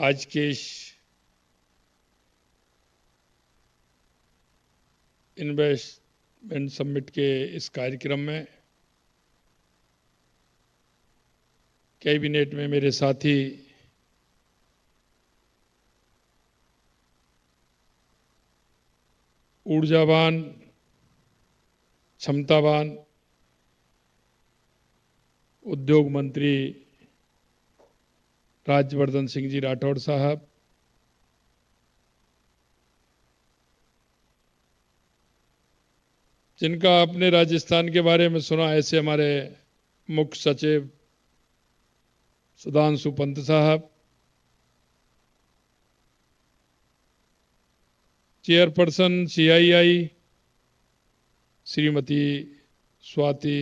आज के इस इन्वेस्टमेंट समिट के इस कार्यक्रम में कैबिनेट में मेरे साथी ऊर्जावान, क्षमतावान उद्योग मंत्री राज्यवर्धन सिंह जी राठौड़ साहब, जिनका आपने राजस्थान के बारे में सुना, ऐसे हमारे मुख्य सचिव सुधांशु पंत साहब, चेयरपर्सन CII श्रीमती स्वाति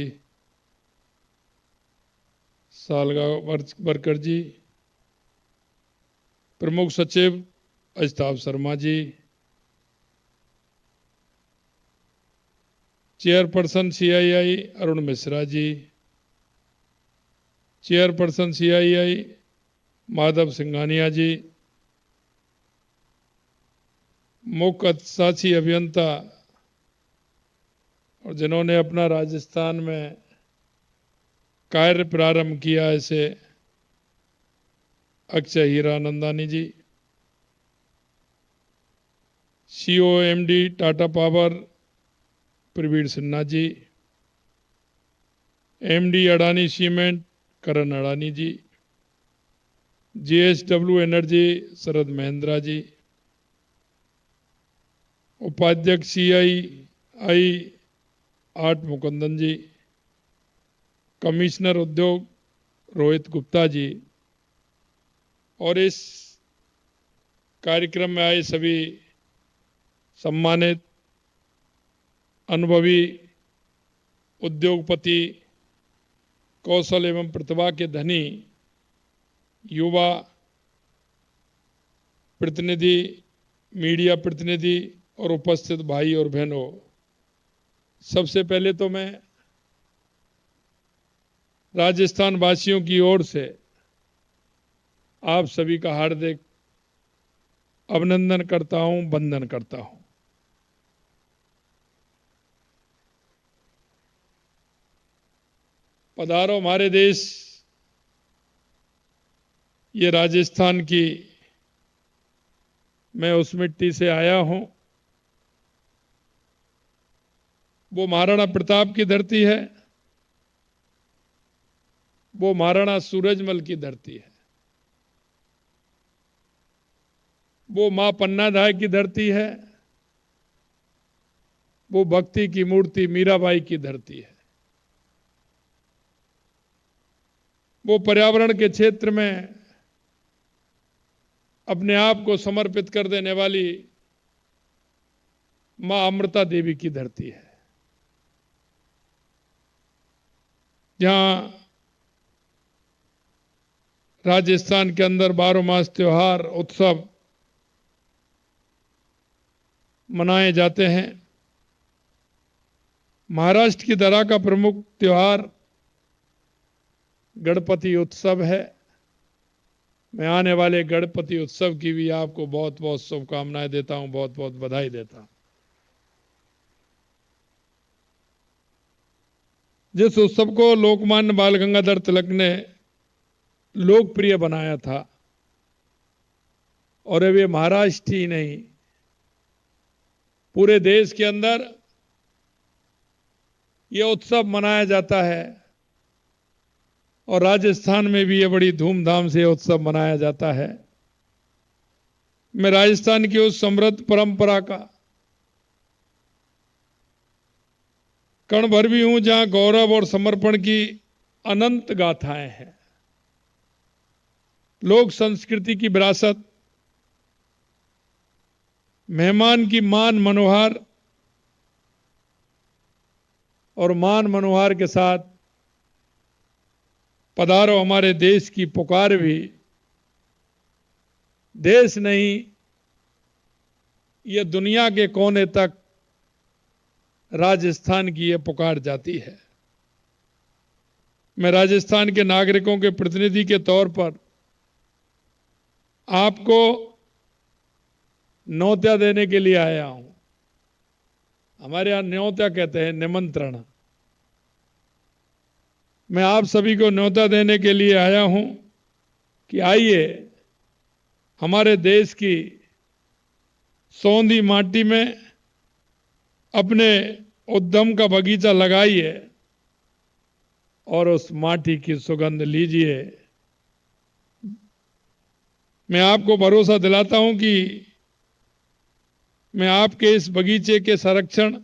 सालगावकर जी, प्रमुख सचिव Ajitabh Sharma ji, chairperson CII Arun Mishra ji, chairperson CII Madhav Singhania जी, मुख्य अतिशासी अभियंता और जिन्होंने अपना राजस्थान में कार्य प्रारंभ किया, ऐसे अक्षय हीरानंदानी जी, COMD Tata power Praveen Sinha ji, MD Adani cement करण अडानी जी, JSW एनर्जी शरद महेंद्रा जी, उपाध्यक्ष CII आर्ट मुकुंदन जी, कमिश्नर उद्योग रोहित गुप्ता जी और इस कार्यक्रम में आए सभी सम्मानित अनुभवी उद्योगपति, कौशल एवं प्रतिभा के धनी युवा प्रतिनिधि, मीडिया प्रतिनिधि और उपस्थित भाई और बहनों, सबसे पहले तो मैं राजस्थान वासियों की ओर से आप सभी का हार्दिक अभिनंदन करता हूं, वंदन करता हूं। पधारो हमारे देश, ये राजस्थान की, मैं उस मिट्टी से आया हूं। वो महाराणा प्रताप की धरती है, वो महाराणा सूरजमल की धरती है, वो मां पन्नाधाय की धरती है, वो भक्ति की मूर्ति मीराबाई की धरती है, वो पर्यावरण के क्षेत्र में अपने आप को समर्पित कर देने वाली मां अमृता देवी की धरती है, जहां राजस्थान के अंदर 12 मास त्योहार उत्सव मनाए जाते हैं। महाराष्ट्र की धरा का प्रमुख त्योहार गणपति उत्सव है। मैं आने वाले गणपति उत्सव की भी आपको बहुत बहुत शुभकामनाएं देता हूं, बहुत बहुत बधाई देता हूं। जिस उत्सव को लोकमान्य बाल गंगाधर तिलक ने लोकप्रिय बनाया था, और अब ये महाराष्ट्र ही नहीं, पूरे देश के अंदर ये उत्सव मनाया जाता है, और राजस्थान में भी ये बड़ी धूमधाम से उत्सव मनाया जाता है। मैं राजस्थान की उस समृद्ध परंपरा का कण भर भी हूं, जहां गौरव और समर्पण की अनंत गाथाएं हैं। लोक संस्कृति की विरासत, मेहमान की मान मनोहार, और मान मनोहार के साथ पधारो हमारे देश की पुकार भी देश नहीं, ये दुनिया के कोने तक राजस्थान की ये पुकार जाती है। मैं राजस्थान के नागरिकों के प्रतिनिधि के तौर पर आपको न्योता देने के लिए आया हूं। हमारे यहां न्योता कहते हैं निमंत्रण। मैं आप सभी को न्योता देने के लिए आया हूं कि आइए हमारे देश की सौंधी माटी में अपने उद्यम का बगीचा लगाइए और उस माटी की सुगंध लीजिए। मैं आपको भरोसा दिलाता हूं कि मैं आपके इस बगीचे के संरक्षण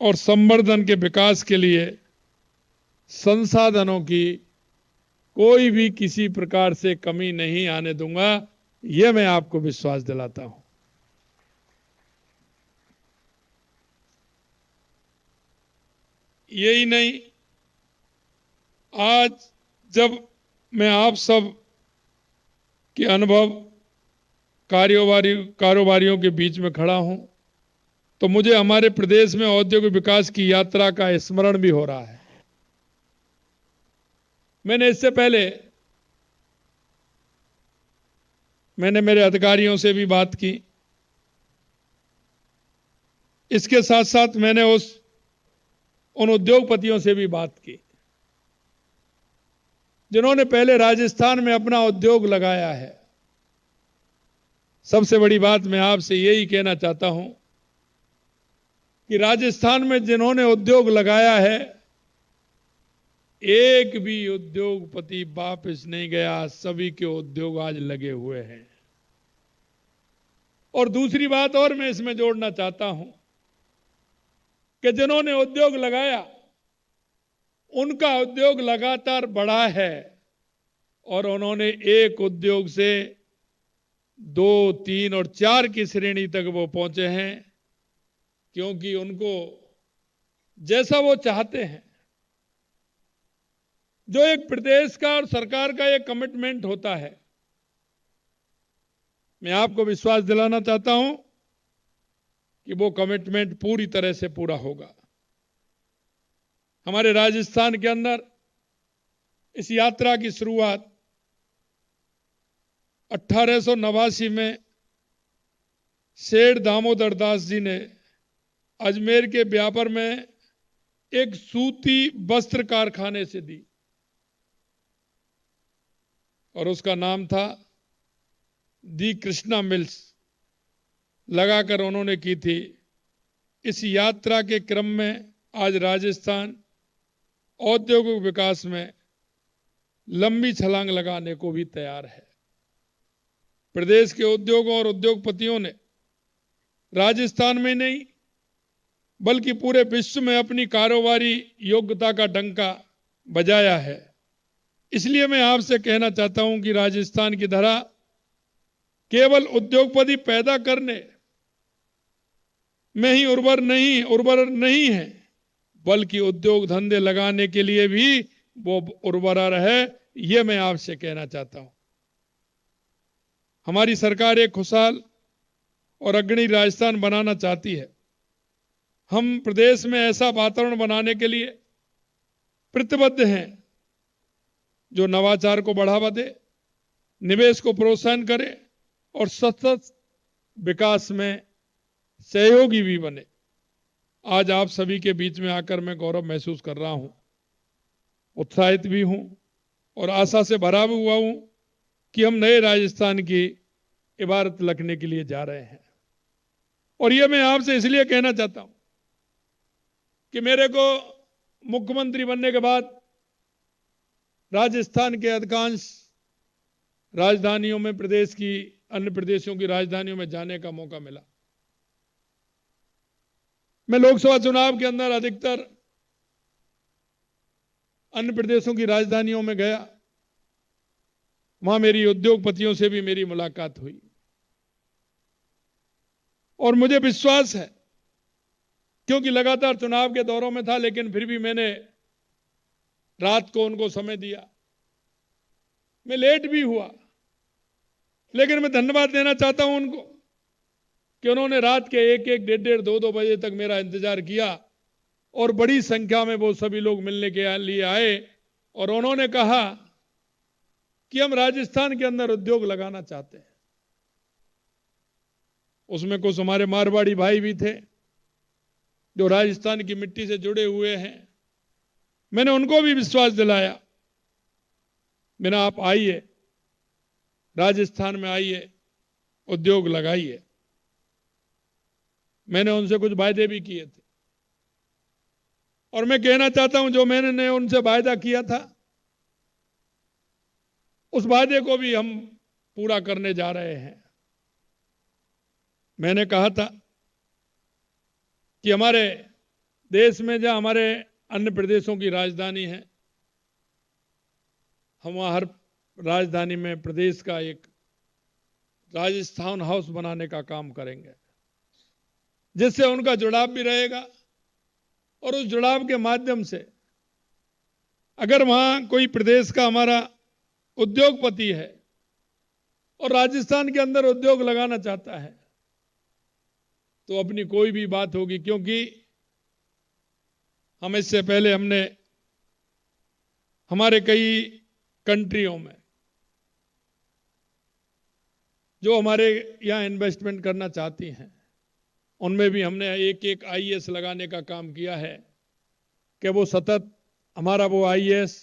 और संवर्धन के विकास के लिए संसाधनों की कोई भी किसी प्रकार से कमी नहीं आने दूंगा। यह मैं आपको विश्वास दिलाता हूं। यही नहीं, आज जब मैं आप सब के अनुभव कारोबारियों के बीच में खड़ा हूं तो मुझे हमारे प्रदेश में औद्योगिक विकास की यात्रा का स्मरण भी हो रहा है। मैंने मेरे अधिकारियों से भी बात की। इसके साथ साथ मैंने उन उद्योगपतियों से भी बात की जिन्होंने पहले राजस्थान में अपना उद्योग लगाया है। सबसे बड़ी बात मैं आपसे यही कहना चाहता हूं कि राजस्थान में जिन्होंने उद्योग लगाया है, एक भी उद्योगपति वापस नहीं गया। सभी के उद्योग आज लगे हुए हैं। और दूसरी बात और मैं इसमें जोड़ना चाहता हूं कि जिन्होंने उद्योग लगाया उनका उद्योग लगातार बढ़ा है और उन्होंने एक उद्योग से 2, 3 और 4 की श्रेणी तक वो पहुंचे हैं, क्योंकि उनको जैसा वो चाहते हैं, जो एक प्रदेश का और सरकार का एक कमिटमेंट होता है, मैं आपको विश्वास दिलाना चाहता हूं कि वो कमिटमेंट पूरी तरह से पूरा होगा। हमारे राजस्थान के अंदर इस यात्रा की शुरुआत 1889 में सेठ दामोदर दास जी ने अजमेर के ब्यावर में एक सूती वस्त्र कारखाने से दी और उसका नाम था दी कृष्णा मिल्स लगाकर उन्होंने की थी। इस यात्रा के क्रम में आज राजस्थान औद्योगिक विकास में लंबी छलांग लगाने को भी तैयार है। प्रदेश के उद्योगों और उद्योगपतियों ने राजस्थान में नहीं बल्कि पूरे विश्व में अपनी कारोबारी योग्यता का डंका बजाया है। इसलिए मैं आपसे कहना चाहता हूं कि राजस्थान की धरा केवल उद्योगपति पैदा करने में ही उर्वर नहीं है, बल्कि उद्योग धंधे लगाने के लिए भी वो उर्वरा है। ये मैं आपसे कहना चाहता हूं। हमारी सरकार एक खुशहाल और अग्रणी राजस्थान बनाना चाहती है। हम प्रदेश में ऐसा वातावरण बनाने के लिए प्रतिबद्ध हैं जो नवाचार को बढ़ावा दे, निवेश को प्रोत्साहन करे और सतत विकास में सहयोगी भी बने। आज आप सभी के बीच में आकर मैं गौरव महसूस कर रहा हूं, उत्साहित भी हूं और आशा से भरा हुआ हूं कि हम नए राजस्थान की इबारत लिखने के लिए जा रहे हैं। और यह मैं आपसे इसलिए कहना चाहता हूं कि मेरे को मुख्यमंत्री बनने के बाद राजस्थान के अधिकांश राजधानियों में, प्रदेश की अन्य प्रदेशों की राजधानियों में जाने का मौका मिला। मैं लोकसभा चुनाव के अंदर अधिकतर अन्य प्रदेशों की राजधानियों में गया। वहां मेरी उद्योगपतियों से भी मेरी मुलाकात हुई और मुझे विश्वास है, क्योंकि लगातार चुनाव के दौरों में था, लेकिन फिर भी मैंने रात को उनको समय दिया। मैं लेट भी हुआ, लेकिन मैं धन्यवाद देना चाहता हूं उनको कि उन्होंने रात के 1-1, 1:30, 2-2 बजे तक मेरा इंतजार किया और बड़ी संख्या में वो सभी लोग मिलने के लिए आए और उन्होंने कहा कि हम राजस्थान के अंदर उद्योग लगाना चाहते हैं। उसमें कुछ हमारे मारवाड़ी भाई भी थे जो राजस्थान की मिट्टी से जुड़े हुए हैं। मैंने उनको भी विश्वास दिलाया, बिना आप आइए, राजस्थान में आइए, उद्योग लगाइए। मैंने उनसे कुछ वायदे भी किए थे और मैं कहना चाहता हूं जो मैंने उनसे वायदा किया था उस वायदे को भी हम पूरा करने जा रहे हैं। मैंने कहा था कि हमारे देश में जहां हमारे अन्य प्रदेशों की राजधानी है, हम वहां हर राजधानी में प्रदेश का एक राजस्थान हाउस बनाने का काम करेंगे, जिससे उनका जुड़ाव भी रहेगा और उस जुड़ाव के माध्यम से अगर वहां कोई प्रदेश का हमारा उद्योगपति है और राजस्थान के अंदर उद्योग लगाना चाहता है तो अपनी कोई भी बात होगी, क्योंकि हम इससे पहले हमने हमारे कई कंट्रियों में जो हमारे यहां इन्वेस्टमेंट करना चाहती हैं उनमें भी हमने एक एक आईएएस लगाने का काम किया है कि वो सतत हमारा वो आईएएस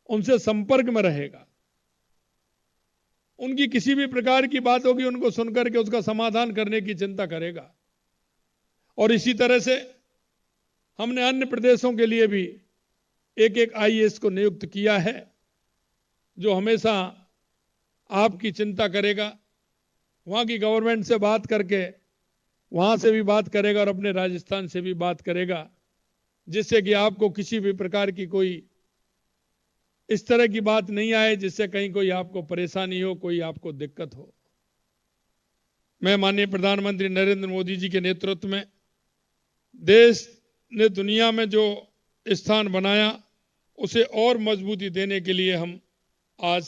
उनसे संपर्क में रहेगा, उनकी किसी भी प्रकार की बात होगी उनको सुनकर के उसका समाधान करने की चिंता करेगा। और इसी तरह से हमने अन्य प्रदेशों के लिए भी एक एक आईएएस को नियुक्त किया है जो हमेशा आपकी चिंता करेगा, वहां की गवर्नमेंट से बात करके वहां से भी बात करेगा और अपने राजस्थान से भी बात करेगा, जिससे कि आपको किसी भी प्रकार की कोई इस तरह की बात नहीं आए जिससे कहीं कोई आपको परेशानी हो, कोई आपको दिक्कत हो। मैं माननीय प्रधानमंत्री नरेंद्र मोदी जी के नेतृत्व में देश ने दुनिया में जो स्थान बनाया उसे और मजबूती देने के लिए हम आज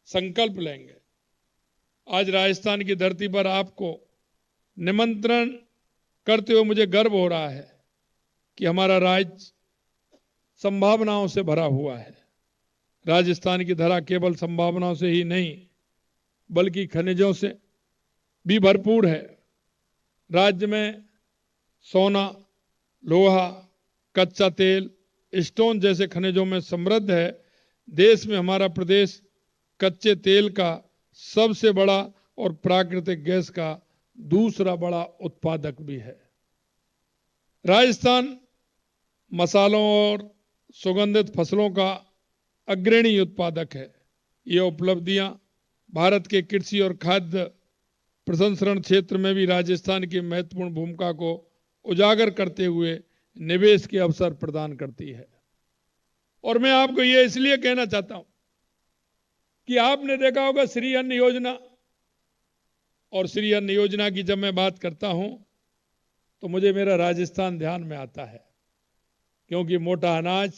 संकल्प लेंगे। आज राजस्थान की धरती पर आपको निमंत्रण करते हुए मुझे गर्व हो रहा है कि हमारा राज्य संभावनाओं से भरा हुआ है। राजस्थान की धरा केवल संभावनाओं से ही नहीं बल्कि खनिजों से भी भरपूर है। राज्य में सोना, लोहा, कच्चा तेल, स्टोन जैसे खनिजों में समृद्ध है। देश में हमारा प्रदेश कच्चे तेल का सबसे बड़ा और प्राकृतिक गैस का दूसरा बड़ा उत्पादक भी है। राजस्थान मसालों और सुगंधित फसलों का अग्रणी उत्पादक है। ये उपलब्धियां भारत के कृषि और खाद्य प्रसंस्करण क्षेत्र में भी राजस्थान की महत्वपूर्ण भूमिका को उजागर करते हुए निवेश के अवसर प्रदान करती है। और मैं आपको ये इसलिए कहना चाहता हूं कि आपने देखा होगा श्री अन्न योजना, और श्री अन्न योजना की जब मैं बात करता हूं तो मुझे मेरा राजस्थान ध्यान में आता है, क्योंकि मोटा अनाज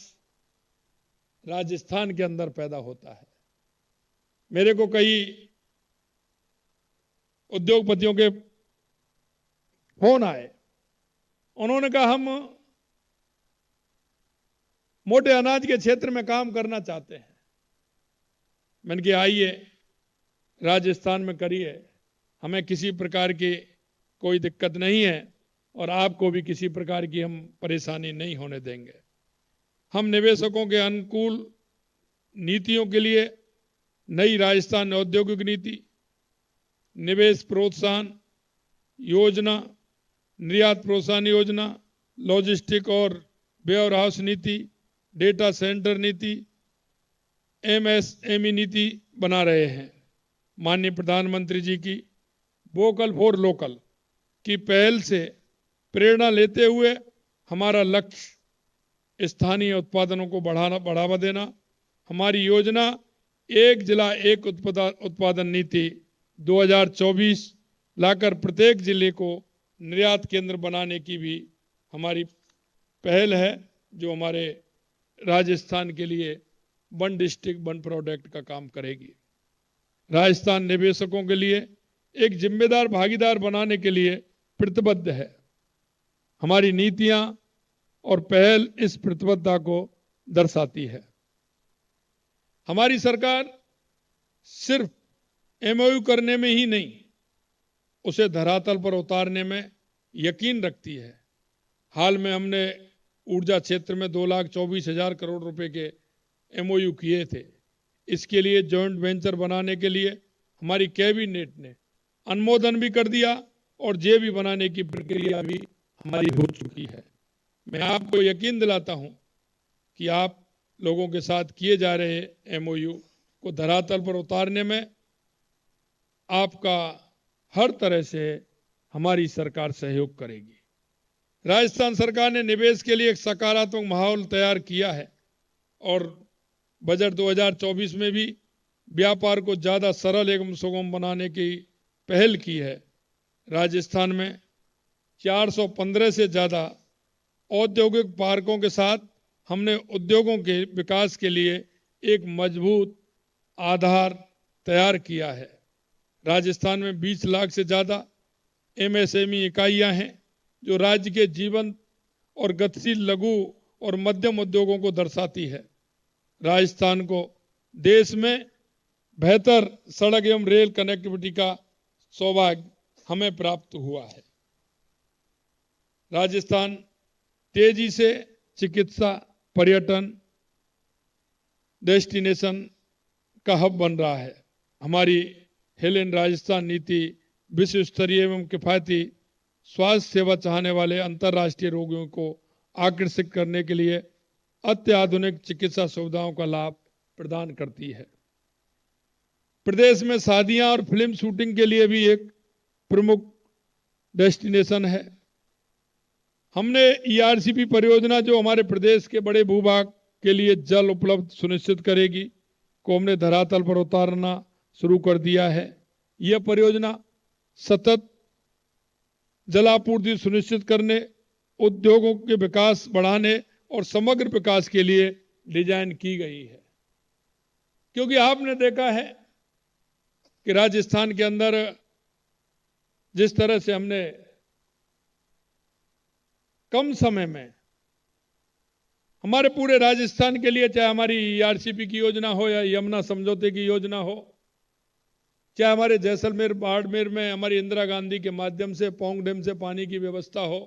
राजस्थान के अंदर पैदा होता है। मेरे को कई उद्योगपतियों के फोन आए, उन्होंने कहा हम मोटे अनाज के क्षेत्र में काम करना चाहते हैं। मैंने कहा आइए राजस्थान में करिए, हमें किसी प्रकार की कोई दिक्कत नहीं है और आपको भी किसी प्रकार की हम परेशानी नहीं होने देंगे। हम निवेशकों के अनुकूल नीतियों के लिए नई राजस्थान औद्योगिक नीति, निवेश प्रोत्साहन योजना, निर्यात प्रोत्साहन योजना, लॉजिस्टिक और वेयर हाउस नीति, डेटा सेंटर नीति, एमएसएमई नीति बना रहे हैं। माननीय प्रधानमंत्री जी की वोकल फॉर लोकल की पहल से प्रेरणा लेते हुए हमारा लक्ष्य स्थानीय उत्पादनों को बढ़ावा देना। हमारी योजना एक जिला एक उत्पादन नीति 2024 लाकर प्रत्येक जिले को निर्यात केंद्र बनाने की भी हमारी पहल है, जो हमारे राजस्थान के लिए वन डिस्ट्रिक्ट वन प्रोडक्ट का काम करेगी। राजस्थान निवेशकों के लिए एक जिम्मेदार भागीदार बनाने के लिए प्रतिबद्ध है। हमारी नीतियां और पहल इस प्रतिबद्धता को दर्शाती है। हमारी सरकार सिर्फ एमओयू करने में ही नहीं, उसे धरातल पर उतारने में यकीन रखती है। हाल में हमने ऊर्जा क्षेत्र में 2,24,000 करोड़ रुपए के एमओयू किए थे। इसके लिए जॉइंट वेंचर बनाने के लिए हमारी कैबिनेट ने अनुमोदन भी कर दिया और जेवी बनाने की प्रक्रिया भी हमारी हो चुकी है। मैं आपको यकीन दिलाता हूं कि आप लोगों के साथ किए जा रहे एमओयू को धरातल पर उतारने में आपका हर तरह से हमारी सरकार सहयोग करेगी। राजस्थान सरकार ने निवेश के लिए एक सकारात्मक माहौल तैयार किया है और बजट 2024 में भी व्यापार को ज्यादा सरल एवं सुगम बनाने की पहल की है। राजस्थान में 415 से ज्यादा औद्योगिक पार्कों के साथ हमने उद्योगों के विकास के लिए एक मजबूत आधार तैयार किया है। राजस्थान में 20 लाख से ज्यादा एमएसएमई इकाइयां हैं जो राज्य के जीवंत और गतिशील लघु और मध्यम उद्योगों को दर्शाती है। राजस्थान को देश में बेहतर सड़क एवं रेल कनेक्टिविटी का सौभाग्य हमें प्राप्त हुआ है। राजस्थान तेजी से चिकित्सा पर्यटन डेस्टिनेशन का हब बन रहा है। हमारी हिल इन राजस्थान नीति विश्व स्तरीय एवं किफायती स्वास्थ्य सेवा चाहने वाले अंतर्राष्ट्रीय रोगियों को आकर्षित करने के लिए अत्याधुनिक चिकित्सा सुविधाओं का लाभ प्रदान करती है। प्रदेश में शादियां और फिल्म शूटिंग के लिए भी एक प्रमुख डेस्टिनेशन है। हमने ईआरसीपी परियोजना जो हमारे प्रदेश के बड़े भूभाग के लिए जल उपलब्ध सुनिश्चित करेगी को हमने धरातल पर उतारना शुरू कर दिया है। यह परियोजना सतत जलापूर्ति सुनिश्चित करने, उद्योगों के विकास बढ़ाने और समग्र विकास के लिए डिजाइन की गई है। क्योंकि आपने देखा है कि राजस्थान के अंदर जिस तरह से हमने कम समय में हमारे पूरे राजस्थान के लिए, चाहे हमारी ईआरसीपी की योजना हो या यमुना समझौते की योजना हो, चाहे हमारे जैसलमेर बाड़मेर में हमारी इंदिरा गांधी के माध्यम से पोंग डैम से पानी की व्यवस्था हो,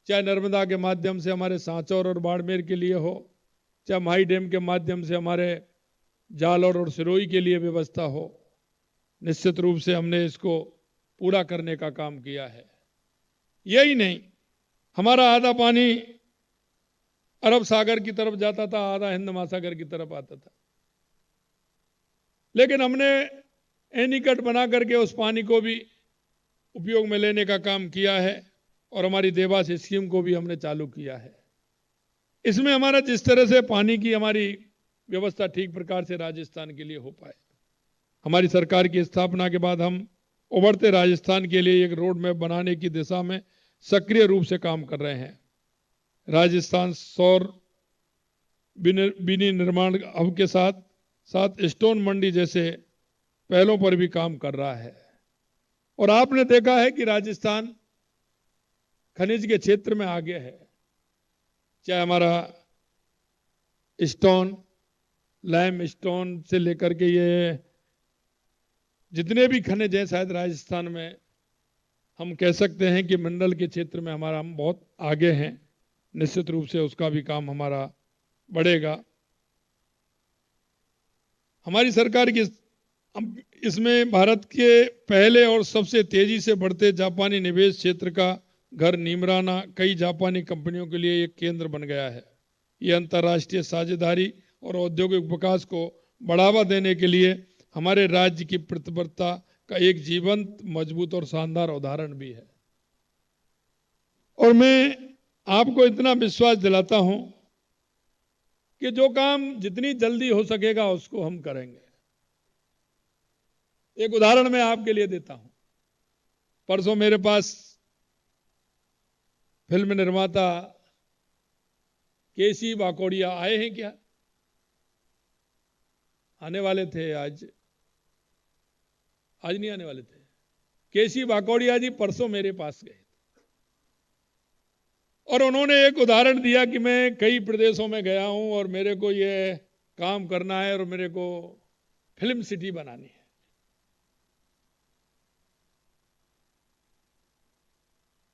चाहे नर्मदा के माध्यम से हमारे सांचौर और बाड़मेर के लिए हो, चाहे माही डैम के माध्यम से हमारे जालौर और सिरोही के लिए व्यवस्था हो, निश्चित रूप से हमने इसको पूरा करने का काम किया है। यही नहीं, हमारा आधा पानी अरब सागर की तरफ जाता था, आधा हिंद महासागर की तरफ आता था, लेकिन हमने एनीकट बना करके उस पानी को भी उपयोग में लेने का काम किया है और हमारी देवास स्कीम को भी हमने चालू किया है। इसमें हमारा जिस तरह से पानी की हमारी व्यवस्था ठीक प्रकार से राजस्थान के लिए हो पाए, हमारी सरकार की स्थापना के बाद हम उभरते राजस्थान के लिए एक रोड मैप बनाने की दिशा में सक्रिय रूप से काम कर रहे हैं। राजस्थान सौर विनिर्माण हब के साथ साथ स्टोन मंडी जैसे पहलों पर भी काम कर रहा है। और आपने देखा है कि राजस्थान खनिज के क्षेत्र में आगे है, चाहे हमारा स्टोन, लाइम स्टोन से लेकर के ये जितने भी खनिज हैं, शायद राजस्थान में हम कह सकते हैं कि मिनरल के क्षेत्र में हमारा हम बहुत आगे हैं। निश्चित रूप से उसका भी काम हमारा बढ़ेगा। हमारी सरकार की इसमें भारत के पहले और सबसे तेजी से बढ़ते जापानी निवेश क्षेत्र का घर नीमराना कई जापानी कंपनियों के लिए एक केंद्र बन गया है। यह अंतर्राष्ट्रीय साझेदारी और औद्योगिक विकास को बढ़ावा देने के लिए हमारे राज्य की प्रतिबद्धता का एक जीवंत, मजबूत और शानदार उदाहरण भी है। और मैं आपको इतना विश्वास दिलाता हूं कि जो काम जितनी जल्दी हो सकेगा उसको हम करेंगे। एक उदाहरण मैं आपके लिए देता हूं। परसों मेरे पास फिल्म निर्माता केसी वाकोड़िया आए हैं। क्या आने वाले थे? आज नहीं आने वाले थे। केसी वाकोड़िया जी परसों मेरे पास गए और उन्होंने एक उदाहरण दिया कि मैं कई प्रदेशों में गया हूं और मेरे को ये काम करना है और मेरे को फिल्म सिटी बनानी है।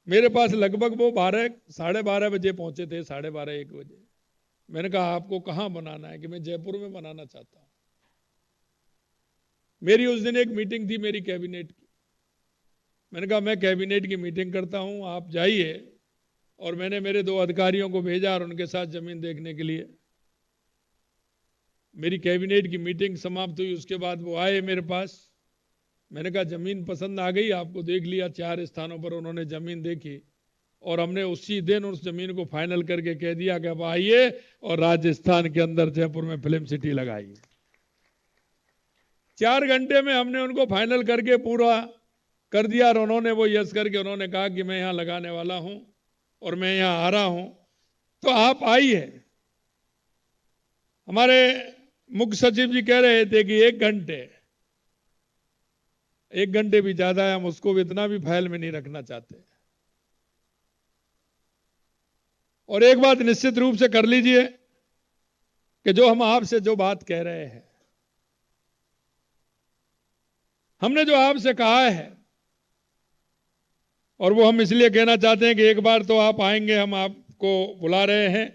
मेरे पास लगभग वो 12 साढ़े 12 बजे पहुंचे थे, 12:30 1 बजे। मैंने कहा आपको कहां बनाना है? कि मैं जयपुर में बनाना चाहता हूं। मेरी उस दिन एक मीटिंग थी मेरी कैबिनेट की। मैंने कहा मैं कैबिनेट की मीटिंग करता हूं, आप जाइए। और मैंने मेरे 2 अधिकारियों को भेजा और उनके साथ जमीन देखने के लिए। मेरी कैबिनेट की मीटिंग समाप्त हुई, उसके बाद वो आए मेरे पास। मैंने कहा जमीन पसंद आ गई? आपको देख लिया 4 स्थानों पर उन्होंने जमीन देखी और हमने उसी दिन उस जमीन को फाइनल करके कह दिया कि अब आइए और राजस्थान के अंदर जयपुर में फिल्म सिटी लगाइए। 4 घंटे में हमने उनको फाइनल करके पूरा कर दिया और उन्होंने वो यस करके उन्होंने कहा कि मैं यहां लगाने वाला हूं और मैं यहां आ रहा हूं, तो आप आइए। हमारे मुख्य सचिव जी कह रहे थे कि 1 घंटे भी ज्यादा है, हम उसको भी इतना भी फाइल में नहीं रखना चाहते। और एक बात निश्चित रूप से कर लीजिए कि जो हम आपसे जो बात कह रहे हैं, हमने जो आपसे कहा है, और वो हम इसलिए कहना चाहते हैं कि एक बार तो आप आएंगे, हम आपको बुला रहे हैं,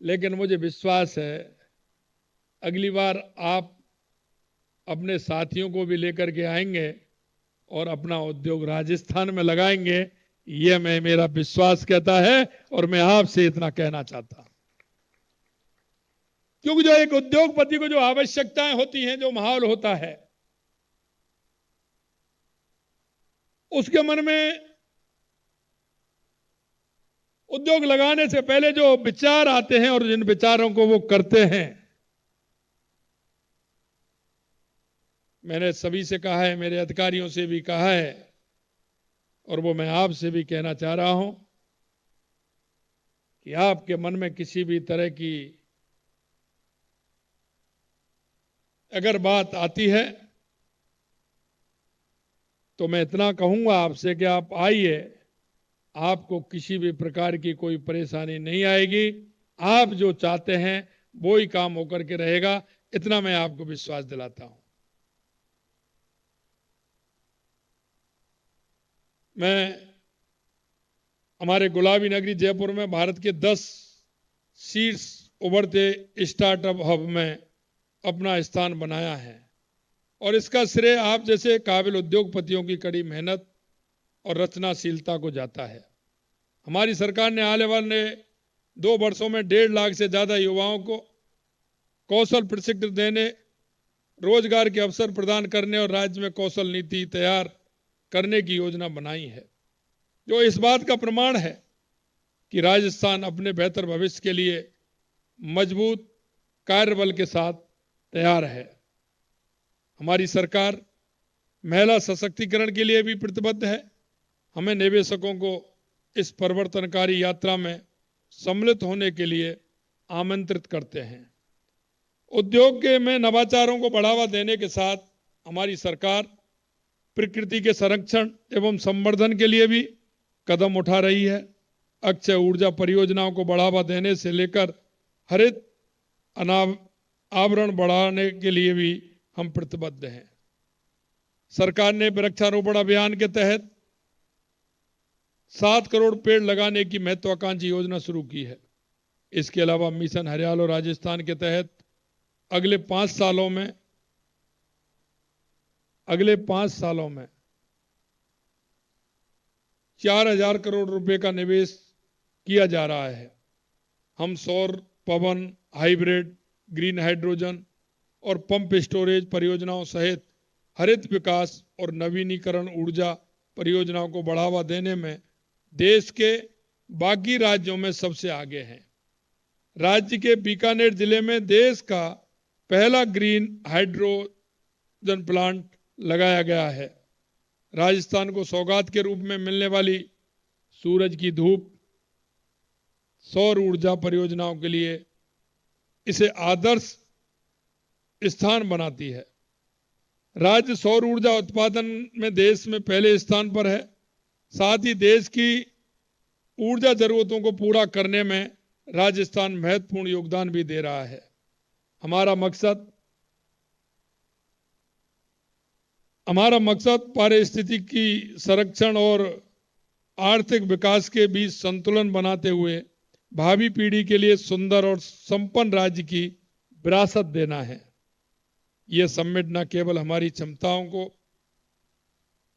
लेकिन मुझे विश्वास है अगली बार आप अपने साथियों को भी लेकर के आएंगे और अपना उद्योग राजस्थान में लगाएंगे, ये मेरा विश्वास कहता है। और मैं आपसे इतना कहना चाहता हूं, क्योंकि जो एक उद्योगपति को जो आवश्यकताएं होती हैं, जो माहौल होता है, उसके मन में उद्योग लगाने से पहले जो विचार आते हैं और जिन विचारों को वो करते हैं, मैंने सभी से कहा है, मेरे अधिकारियों से भी कहा है, और वो मैं आपसे भी कहना चाह रहा हूं कि आपके मन में किसी भी तरह की अगर बात आती है तो मैं इतना कहूंगा आपसे कि आप आइए, आपको किसी भी प्रकार की कोई परेशानी नहीं आएगी। आप जो चाहते हैं वो ही काम होकर के रहेगा, इतना मैं आपको विश्वास दिलाता हूं। मैं हमारे गुलाबी नगरी जयपुर में भारत के 10 शीर्ष उभरते स्टार्टअप हब में अपना स्थान बनाया है, और इसका श्रेय आप जैसे काबिल उद्योगपतियों की कड़ी मेहनत और रचनाशीलता को जाता है। हमारी सरकार ने आने वाले 2 वर्षों में 1.5 लाख से ज्यादा युवाओं को कौशल प्रशिक्षण देने, रोजगार के अवसर प्रदान करने और राज्य में कौशल नीति तैयार करने की योजना बनाई है, जो इस बात का प्रमाण है कि राजस्थान अपने बेहतर भविष्य के लिए मजबूत कार्यबल के साथ तैयार है। हमारी सरकार महिला सशक्तिकरण के लिए भी प्रतिबद्ध है। हमें निवेशकों को इस परिवर्तनकारी यात्रा में सम्मिलित होने के लिए आमंत्रित करते हैं। उद्योग के में नवाचारों को बढ़ावा देने के साथ हमारी सरकार प्रकृति के संरक्षण एवं संवर्धन के लिए भी कदम उठा रही है। अक्षय ऊर्जा परियोजनाओं को बढ़ावा देने से लेकर हरित आवरण बढ़ाने के लिए भी हम प्रतिबद्ध हैं। सरकार ने वृक्षारोपण अभियान के तहत 7 करोड़ पेड़ लगाने की महत्वाकांक्षी योजना शुरू की है। इसके अलावा मिशन हरियालो राजस्थान के तहत अगले 5 सालों में 4,000 करोड़ रुपए का निवेश किया जा रहा है। हम सौर, पवन, हाइब्रिड, ग्रीन हाइड्रोजन और पंप स्टोरेज परियोजनाओं सहित हरित विकास और नवीनीकरण ऊर्जा परियोजनाओं को बढ़ावा देने में देश के बाकी राज्यों में सबसे आगे हैं। राज्य के बीकानेर जिले में देश का पहला ग्रीन हाइड्रोजन प्लांट लगाया गया है। राजस्थान को सौगात के रूप में मिलने वाली सूरज की धूप सौर ऊर्जा परियोजनाओं के लिए इसे आदर्श स्थान बनाती है। राज्य सौर ऊर्जा उत्पादन में देश में पहले स्थान पर है। साथ ही देश की ऊर्जा जरूरतों को पूरा करने में राजस्थान महत्वपूर्ण योगदान भी दे रहा है। हमारा मकसद पारिस्थितिकी संरक्षण और आर्थिक विकास के बीच संतुलन बनाते हुए भावी पीढ़ी के लिए सुंदर और संपन्न राज्य की विरासत देना है। यह समिट न केवल हमारी क्षमताओं को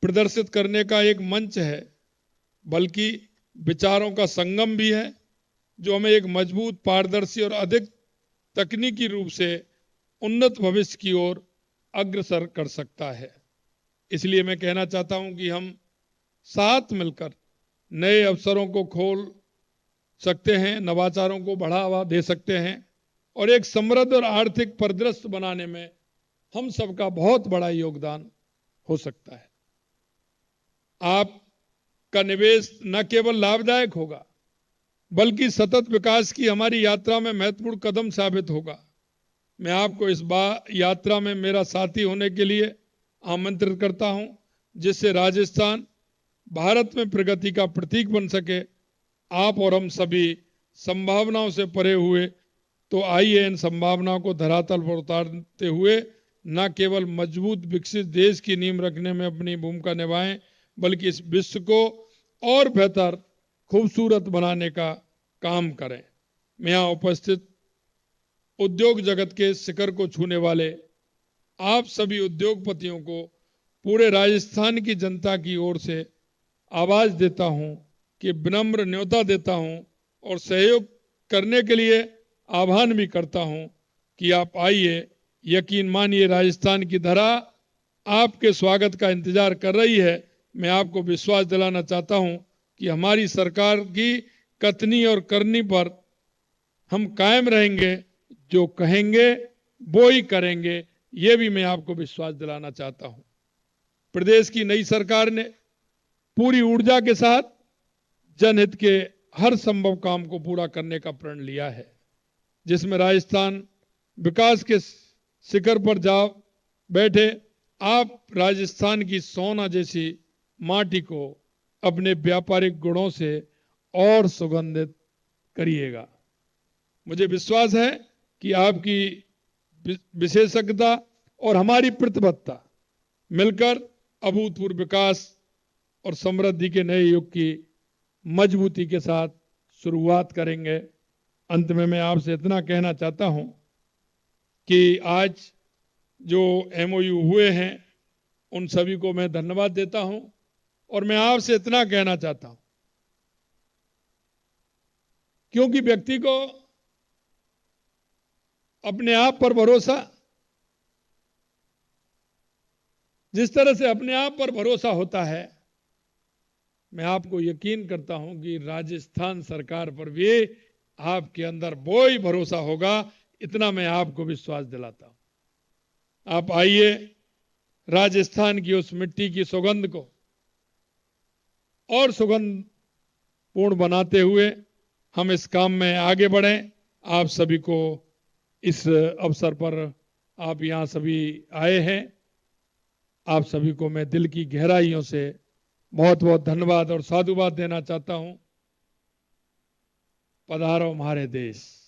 प्रदर्शित करने का एक मंच है, बल्कि विचारों का संगम भी है, जो हमें एक मजबूत, पारदर्शी और अधिक तकनीकी रूप से उन्नत भविष्य की ओर अग्रसर कर सकता है। इसलिए मैं कहना चाहता हूं कि हम साथ मिलकर नए अवसरों को खोल सकते हैं, नवाचारों को बढ़ावा दे सकते हैं और एक समृद्ध और आर्थिक परिदृश्य बनाने में हम सबका बहुत बड़ा योगदान हो सकता है। आपका निवेश न केवल लाभदायक होगा, बल्कि सतत विकास की हमारी यात्रा में महत्वपूर्ण कदम साबित होगा। मैं आपको इस यात्रा में मेरा साथी होने के लिए आमंत्रित करता हूं, जिससे राजस्थान भारत में प्रगति का प्रतीक बन सके। आप और हम सभी संभावनाओं से परे हुए, तो आइए इन संभावनाओं को धरातल पर उतारते हुए न केवल मजबूत विकसित देश की नींव रखने में अपनी भूमिका निभाएं, बल्कि इस विश्व को और बेहतर, खूबसूरत बनाने का काम करें। मैं यहाँ उपस्थित उद्योग जगत के शिखर को छूने वाले आप सभी उद्योगपतियों को पूरे राजस्थान की जनता की ओर से आवाज देता हूं कि विनम्र न्योता देता हूं और सहयोग करने के लिए आह्वान भी करता हूं कि आप आइए। यकीन मानिए, राजस्थान की धरा आपके स्वागत का इंतजार कर रही है। मैं आपको विश्वास दिलाना चाहता हूं कि हमारी सरकार की कथनी और करनी पर हम कायम रहेंगे। जो कहेंगे वो ही करेंगे, ये भी मैं आपको विश्वास दिलाना चाहता हूं। प्रदेश की नई सरकार ने पूरी ऊर्जा के साथ जनहित के हर संभव काम को पूरा करने का प्रण लिया है, जिसमें राजस्थान विकास के शिखर पर जा बैठे। आप राजस्थान की सोना जैसी माटी को अपने व्यापारिक गुणों से और सुगंधित करिएगा। मुझे विश्वास है कि आपकी विशेषज्ञता और हमारी प्रतिबद्धता मिलकर अभूतपूर्व विकास और समृद्धि के नए युग की मजबूती के साथ शुरुआत करेंगे। अंत में मैं आपसे इतना कहना चाहता हूं कि आज जो एमओयू हुए हैं उन सभी को मैं धन्यवाद देता हूं और मैं आपसे इतना कहना चाहता हूं, क्योंकि व्यक्ति को अपने आप पर भरोसा, जिस तरह से अपने आप पर भरोसा होता है, मैं आपको यकीन करता हूं कि राजस्थान सरकार पर भी आपके अंदर वो ही भरोसा होगा। इतना मैं आपको विश्वास दिलाता हूं। आप आइए, राजस्थान की उस मिट्टी की सुगंध को और सुगंध पूर्ण बनाते हुए हम इस काम में आगे बढ़ें। आप सभी को इस अवसर पर, आप यहां सभी आए हैं, आप सभी को मैं दिल की गहराइयों से बहुत बहुत धन्यवाद और साधुवाद देना चाहता हूं। पधारो हमारे देश।